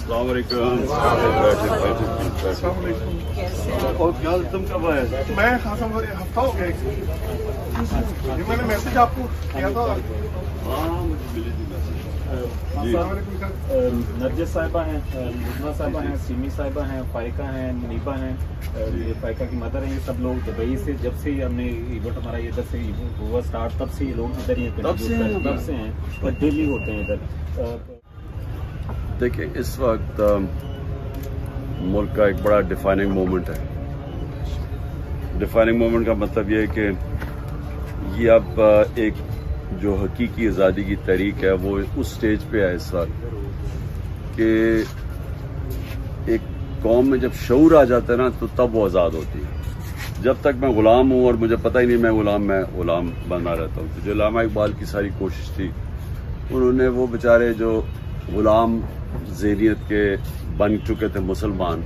السلام علیکم. اور کیا تم کب آئے؟ میں خاصا ہفتہ ہو گیا. یہ میں نے میسج آپ کو کیا تھا. ہاں مجھے ملی تھی میسج. السلام علیکم سر. نرجس صاحبہ ہیں, مزنہ صاحبہ ہیں, سیمی صاحبہ ہیں, فائقہ ہیں, منیبہ ہیں, یہ فائقہ کی مدر ہیں. یہ سب لوگ دبئی سے, جب سے ہم نے ایونٹ ہمارا ادھر سے ہوا اسٹارٹ, تب سے یہ لوگ ادھر ہی تب سے ہیں اور ڈیلی ہوتے ہیں ادھر. دیکھیں اس وقت ملک کا ایک بڑا ڈیفائننگ مومنٹ ہے. ڈیفائننگ مومنٹ کا مطلب یہ ہے کہ یہ اب ایک جو حقیقی آزادی کی تحریک ہے وہ اس سٹیج پہ ہے اس وقت کہ ایک قوم میں جب شعور آ جاتا ہے نا تو تب وہ آزاد ہوتی ہے. جب تک میں غلام ہوں اور مجھے پتہ ہی نہیں میں غلام بنا رہتا ہوں. تو جو علامہ اقبال کی ساری کوشش تھی, انہوں نے وہ بیچارے جو غلام ذہنیت کے بن چکے تھے مسلمان,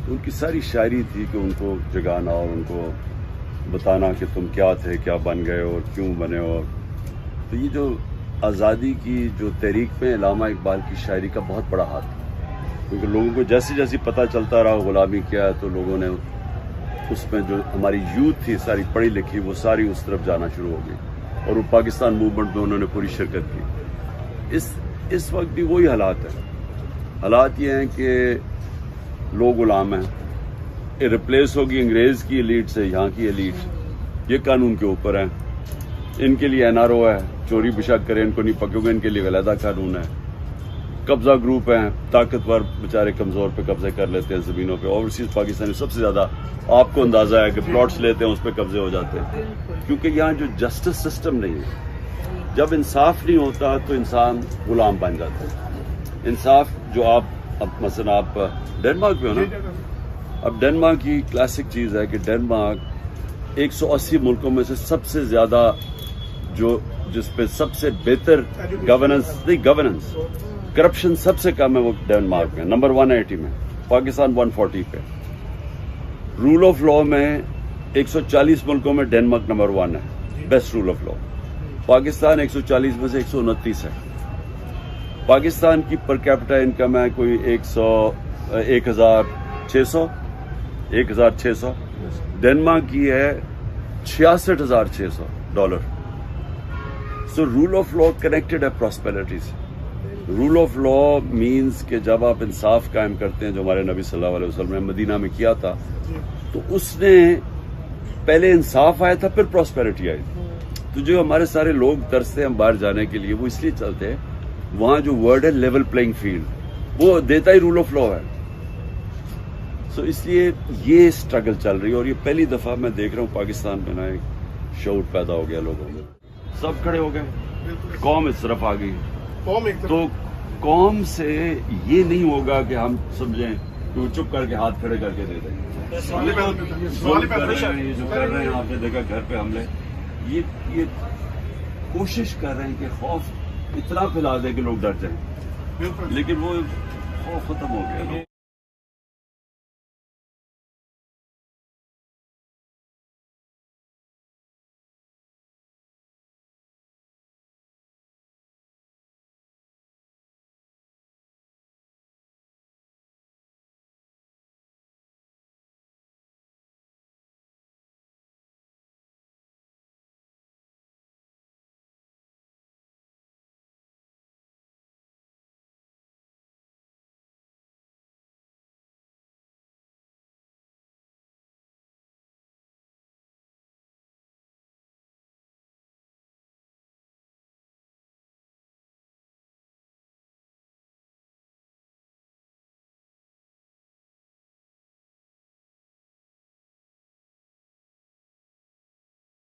ان کی ساری شاعری تھی کہ ان کو جگانا اور ان کو بتانا کہ تم کیا تھے, کیا بن گئے اور کیوں بنے. اور تو یہ جو آزادی کی جو تحریک میں علامہ اقبال کی شاعری کا بہت بڑا ہاتھ ہے, کیونکہ لوگوں کو جیسے جیسے پتہ چلتا رہا غلامی کیا ہے تو لوگوں نے اس میں جو ہماری یوتھ تھی ساری پڑھی لکھی وہ ساری اس طرف جانا شروع ہو گئی اور وہ پاکستان موومنٹ میں انہوں نے پوری شرکت کی. اس وقت بھی وہی حالات ہیں. حالات یہ ہیں کہ لوگ غلام ہیں. یہ ریپلیس ہوگی انگریز کی ایلیٹ سے یہاں کی ایلیٹ. یہ قانون کے اوپر ہیں, ان کے لیے این آر او ہے, چوری بشک کریں ان کو نہیں پکڑو گے, ان کے لیے علیحدہ قانون ہے. قبضہ گروپ ہیں, طاقتور بیچارے کمزور پہ قبضے کر لیتے ہیں زمینوں پہ. اوورسیز پاکستانی سب سے زیادہ آپ کو اندازہ ہے کہ پلاٹس لیتے ہیں اس پہ قبضے ہو جاتے ہیں, کیونکہ یہاں جو جسٹس سسٹم نہیں ہے. جب انصاف نہیں ہوتا تو انسان غلام بن جاتا ہے. انصاف جو آپ اب مثلا آپ ڈنمارک پہ ہو نا, اب ڈنمارک کی کلاسک چیز ہے کہ ڈنمارک 180 ملکوں میں سے سب سے زیادہ جس پہ سب سے بہتر گورننس کرپشن سب سے کم ہے وہ ڈنمارک میں نمبر 180 میں. پاکستان 140 پہ. رول آف لا میں 140 ملکوں میں ڈنمارک نمبر 1 ہے, best rule of law. Pakistan 140 میں سے 129 ہے. پاکستان کی پر کیپٹا انکم ہے کوئی 1600. ڈنمارک کی ہے $66,600. سو رول آف لا کنیکٹڈ ہے پراسپیرٹی سے. رول آف لا مینز کہ جب آپ انصاف قائم کرتے ہیں, جو ہمارے نبی صلی اللہ علیہ وسلم نے مدینہ میں کیا تھا, تو اس نے پہلے انصاف آیا تھا پھر پراسپیرٹی آئی. تو جو ہمارے سارے لوگ ترستے ہیں باہر جانے کے لیے وہ اس لیے چلتے ہیں, وہاں جو ورڈ ہے لیول پلئنگ فیلڈ, وہ دیتا ہی رول آف لا ہے. سو اس لیے یہ اسٹرگل چل رہی ہے اور یہ پہلی دفعہ میں دیکھ رہا ہوں پاکستان میں نا ایک شعور پیدا ہو گیا لوگوں میں. سب کھڑے ہو گئے, قوم اس طرف آ گئی. تو قوم سے یہ نہیں ہوگا کہ ہم سمجھیں کہ وہ چپ کر کے ہاتھ کھڑے کر کے دے دیں. یہ جو کر رہے ہیں آپ نے دیکھا گھر پہ حملے, یہ کوشش کر رہے ہیں کہ خوف اتنا پھیلا دے کہ لوگ ڈر جائیں, لیکن وہ خوف ختم ہو گیا.